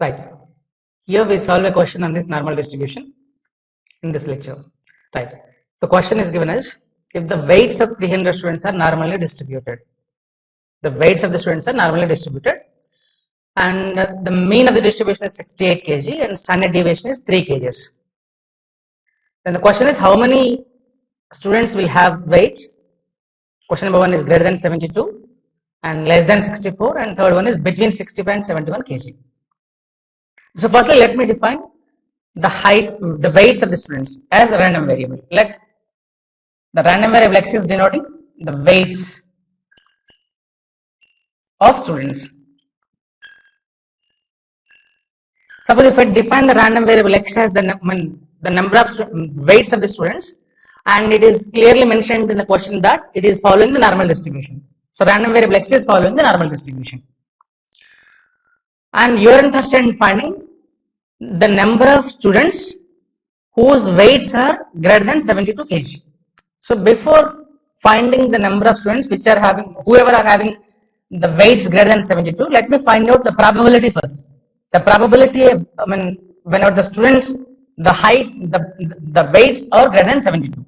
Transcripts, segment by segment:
Right. Here we solve a question on this normal distribution in this lecture. Right. The question is given as if the weights of 300 students are normally distributed. The weights of the students are normally distributed and the mean of the distribution is 68 kg and standard deviation is 3 kgs. Then the question is how many students will have weights. Question number 1 is greater than 72 and less than 64 and third one is between 65 and 71 kg. So firstly let me define the height, the weights of the students as a random variable. Let the random variable x is denoting the weights of students. Suppose if I define the random variable x as the number of weights of the students and it is clearly mentioned in the question that it is following the normal distribution. So random variable x is following the normal distribution. And you are interested in finding the number of students whose weights are greater than 72 kg. So before finding the number of students which are having, whoever are having the weights greater than 72, let me find out the probability first. The probability, whenever the students, the height, the weights are greater than 72.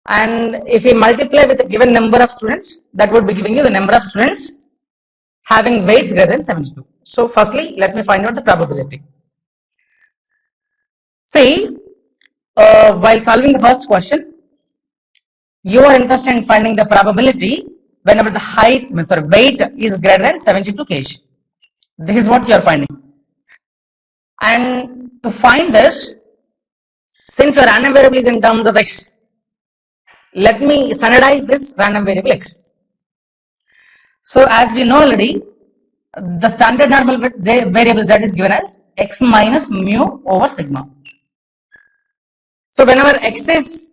And if we multiply with a given number of students, that would be giving you the number of students having weights greater than 72. So firstly, let me find out the probability. See, while solving the first question, you are interested in finding the probability whenever the weight is greater than 72 kg. This is what you are finding. And to find this, since your random variable is in terms of x, let me standardize this random variable x. So as we know already, the standard normal variable z is given as x minus mu over sigma. So whenever x is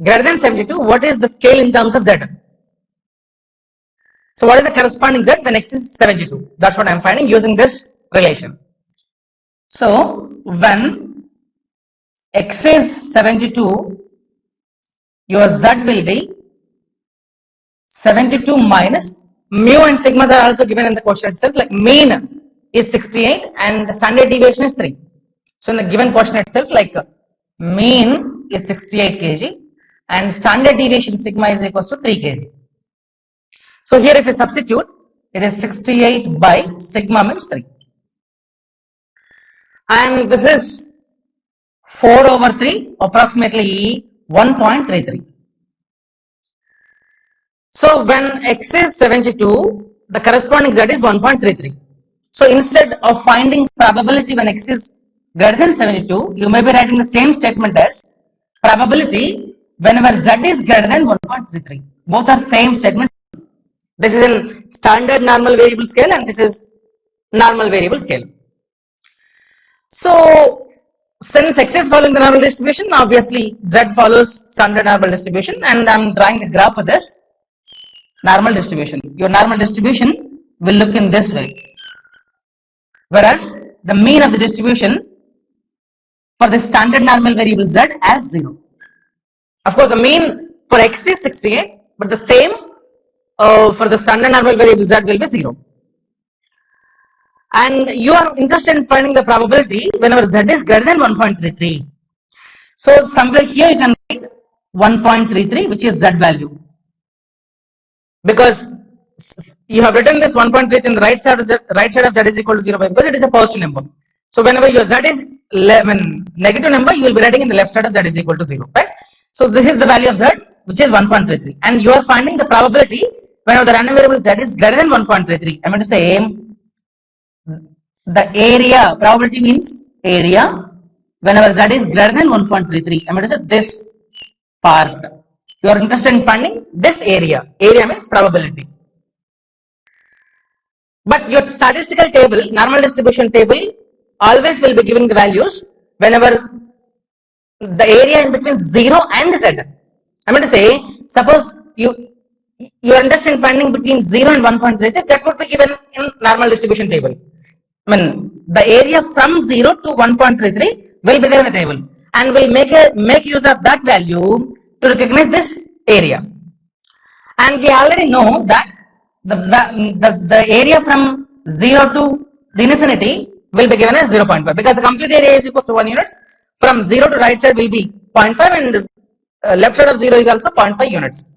greater than 72, what is the scale in terms of z? So what is the corresponding z when x is 72? That's what I am finding using this relation. So when x is 72, your z will be 72 minus mu and sigmas are also given in the question itself, like mean is 68 and the standard deviation is 3. So in the given question itself, like mean is 68 kg and standard deviation sigma is equals to 3 kg. So here if you substitute, it is 68 by sigma means 3. And this is 4 over 3, approximately 1.33. So when x is 72, the corresponding z is 1.33. So instead of finding probability when x is greater than 72, you may be writing the same statement as probability whenever z is greater than 1.33. Both are same statement. This is in standard normal variable scale and this is normal variable scale. So since x is following the normal distribution, obviously z follows standard normal distribution and I am drawing a graph for this normal distribution. Your normal distribution will look in this way, whereas the mean of the distribution for the standard normal variable z as 0. Of course, the mean for x is 68, but the same for the standard normal variable z will be 0. And you are interested in finding the probability whenever z is greater than 1.33. So somewhere here you can write 1.33, which is z value. Because you have written this 1.33 in the right side of z is equal to 0 because it is a positive number. So whenever your z is negative number, you will be writing in the left side of z is equal to 0, right? So this is the value of z, which is 1.33, and you are finding the probability whenever the random variable z is greater than 1.33. I mean to say the area, probability means area, whenever z is greater than 1.33. I mean to say this part. You are interested in finding this area. Area means probability. But your statistical table, normal distribution table, always will be giving the values whenever the area in between 0 and z. I mean to say, suppose you are interested in finding between 0 and 1.33, that would be given in normal distribution table. I mean, the area from 0 to 1.33 will be there in the table, and we'll make use of that value to recognize this area. And we already know that the area from 0 to the infinity will be given as 0.5 because the complete area is equal to 1 units. From 0 to right side will be 0.5 and left side of 0 is also 0.5 units.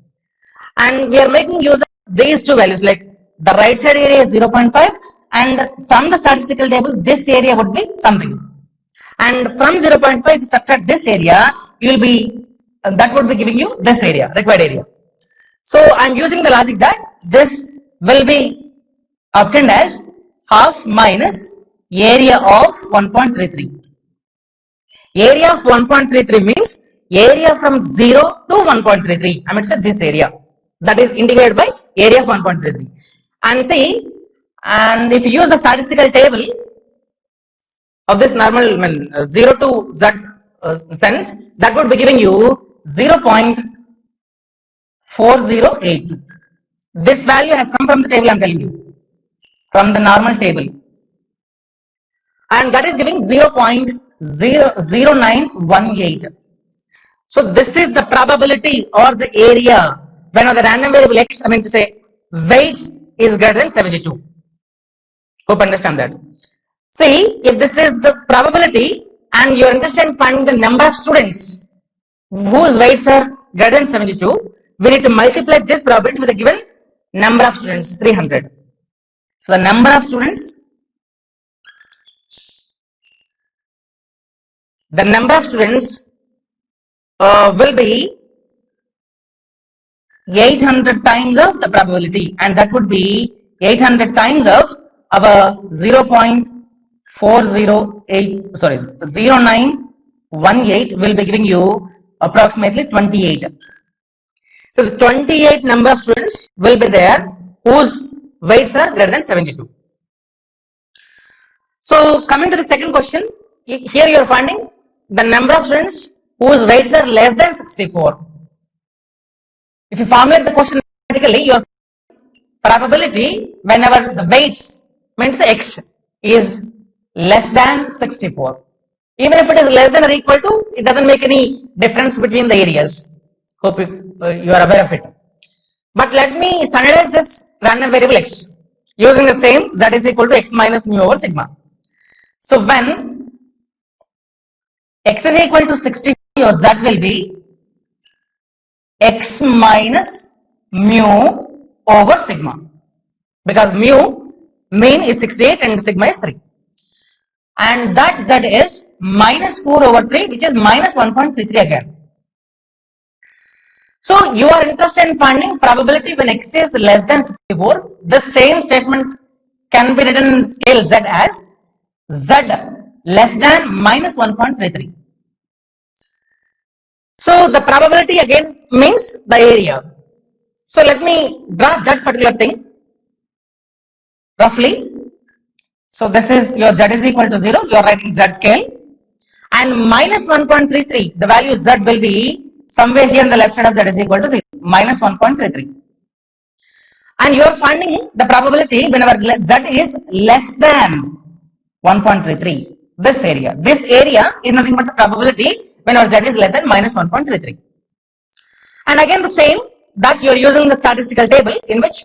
And we are making use of these two values, like the right side area is 0.5 and from the statistical table this area would be something. And from 0.5 if you subtract this area, you will be that would be giving you this area, required area. So I am using the logic that this will be obtained as half minus area of 1.33. Area of 1.33 means area from 0 to 1.33. I mean, so this area that is indicated by area of 1.33. And see, and if you use the statistical table of this normal 0 to z sense, that would be giving you 0.408. This value has come from the table I am telling you, from the normal table, and that is giving 0.0918. So this is the probability or the area when the random variable x, I mean to say weights, is greater than 72. Hope you understand that. See, if this is the probability and you are interested in finding the number of students whose weights are greater than 72, we need to multiply this probability with a given number of students, 300. So the number of students, will be 800 times of the probability, and that would be 800 times of our 0.408, sorry, 0918 will be giving you approximately 28. So the 28 number of students will be there whose weights are greater than 72. So coming to the second question, here you are finding the number of students whose weights are less than 64. If you formulate the question mathematically, your probability whenever the weights means x is less than 64. Even if it is less than or equal to, it doesn't make any difference between the areas. Hope you are aware of it. But let me standardize this random variable x using the same z is equal to x minus mu over sigma. So when x is equal to 60, your z will be x minus mu over sigma, because mean is 68 and sigma is 3, and that z is minus 4 over 3, which is minus 1.33 again. So you are interested in finding probability when x is less than 64. The same statement can be written in scale z as z less than minus 1.33. So the probability again means the area. So let me draw that particular thing roughly. So this is your z is equal to 0, you are writing z scale, and minus 1.33, the value z will be somewhere here in the left side of z is equal to 0, minus 1.33. And you are finding the probability whenever z is less than 1.33, this area is nothing but the probability whenever z is less than minus 1.33. And again the same, that you are using the statistical table in which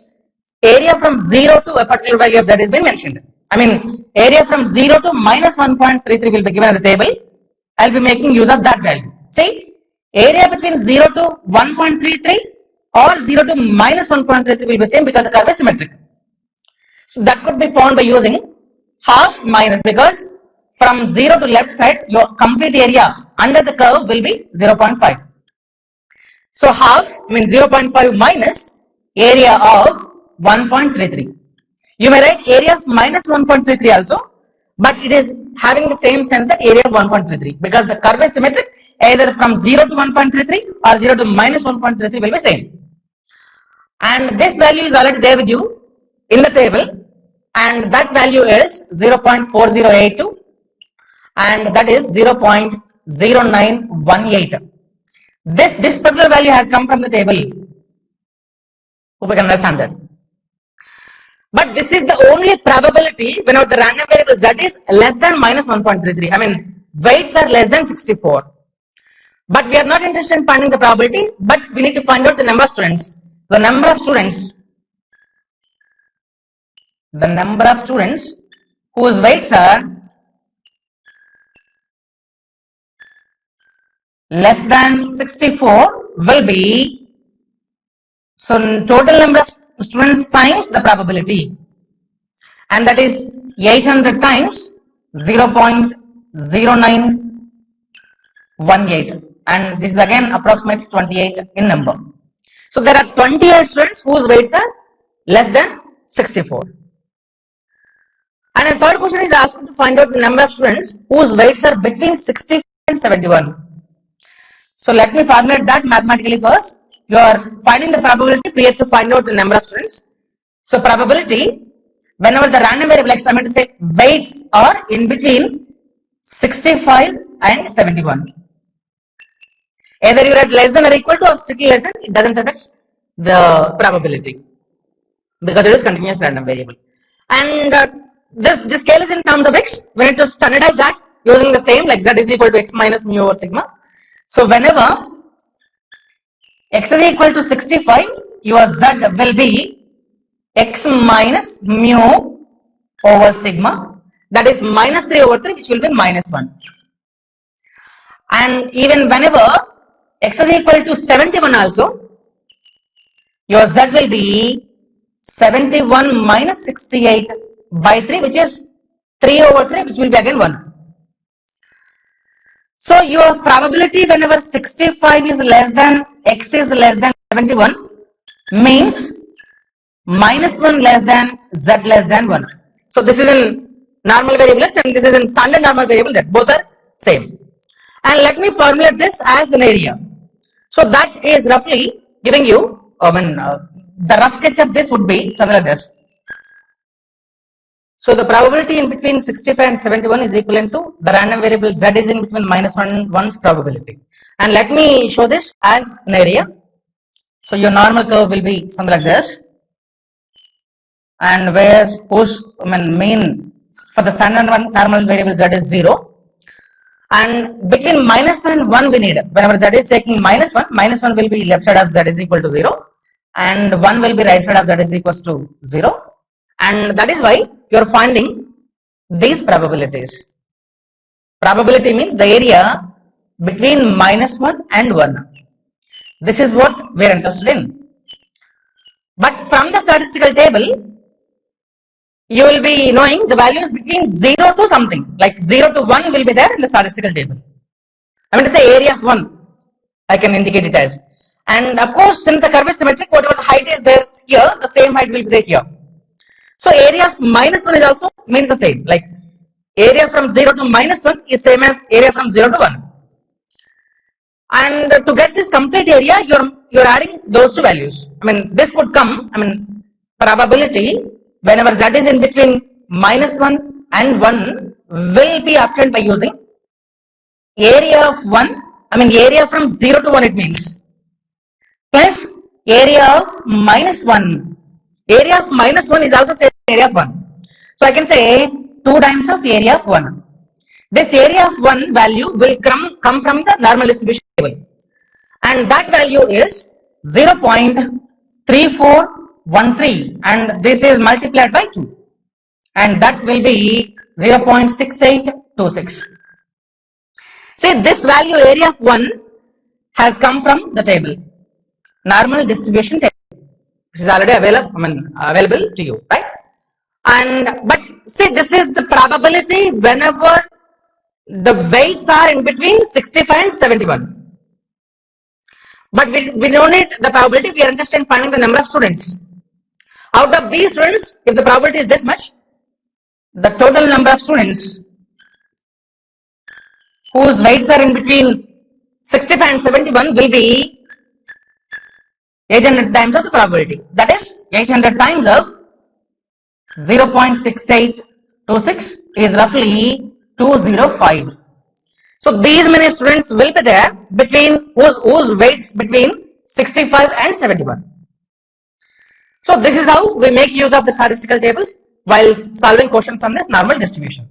area from 0 to a particular value of z is been mentioned. I mean, area from 0 to minus 1.33 will be given in the table. I will be making use of that value. See, area between 0 to 1.33 or 0 to minus 1.33 will be same because the curve is symmetric. So that could be found by using half minus, because from 0 to left side, your complete area under the curve will be 0.5. So half means 0.5 minus area of 1.33. You may write area of minus 1.33 also, but it is having the same sense that area of 1.33, because the curve is symmetric, either from 0 to 1.33 or 0 to minus 1.33 will be same. And this value is already there with you in the table, and that value is 0.4082 and that is 0.0918. This particular value has come from the table. Hope you can understand that. But this is the only probability whenever the random variable z is less than minus 1.33. I mean, weights are less than 64. But we are not interested in finding the probability, but we need to find out the number of students. The number of students whose weights are less than 64 will be, so total number of students times the probability, and that is 800 times 0.0918, and this is again approximately 28 in number. So there are 28 students whose weights are less than 64. And the third question is asked to find out the number of students whose weights are between 65 and 71. So let me formulate that mathematically first. You are finding the probability, we have to find out the number of students. So probability, whenever the random variable X, I meant to say weights are in between 65 and 71. Either you write less than or equal to or strictly less than, it doesn't affect the probability because it is continuous random variable. And this scale is in terms of X. We need to standardize that using the same, like Z is equal to X minus mu over sigma. So whenever X is equal to 65, your Z will be X minus mu over sigma, that is minus 3 over 3, which will be minus 1. And even whenever X is equal to 71 also, your Z will be 71 minus 68 by 3, which is 3 over 3, which will be again 1. So your probability whenever 65 is less than X is less than 71 means minus 1 less than Z less than 1. So this is in normal variable X and this is in standard normal variable Z. Both are same. And let me formulate this as an area. So that is roughly giving you, the rough sketch of this would be something like this. So the probability in between 65 and 71 is equivalent to the random variable Z is in between minus 1 and 1's probability. And let me show this as an area. So your normal curve will be something like this. And where whose mean for the standard one normal variable Z is 0. And between minus 1 and 1 we need, whenever Z is taking minus 1 will be left side of Z is equal to 0 and 1 will be right side of Z is equals to 0. And that is why you are finding these probabilities. Probability means the area between minus 1 and 1. This is what we are interested in. But from the statistical table, you will be knowing the values between 0 to something, like 0 to 1 will be there in the statistical table. I mean to say area of 1, I can indicate it as. And of course, since the curve is symmetric, whatever the height is there here, the same height will be there here. So area of minus 1 is also means the same, like area from 0 to minus 1 is same as area from 0 to 1. And to get this complete area, you're adding those two values. I mean, this would come, probability whenever Z is in between minus 1 and 1 will be obtained by using area of 1, area from 0 to 1 it means, plus area of minus 1. Area of minus 1 is also same area of 1. So I can say 2 times of area of 1. This area of 1 value will come from the normal distribution table. And that value is 0.3413 and this is multiplied by 2. And that will be 0.6826. See, this value area of 1 has come from the table, normal distribution table. This is already available to you, right? But see, this is the probability whenever the weights are in between 65 and 71. But we don't need the probability, we are interested in finding the number of students. Out of these students, if the probability is this much, the total number of students whose weights are in between 65 and 71 will be 800 times of the probability. That is 800 times of 0.6826 is roughly 205. So these many students will be there between whose weights between 65 and 71. So this is how we make use of the statistical tables while solving questions on this normal distribution.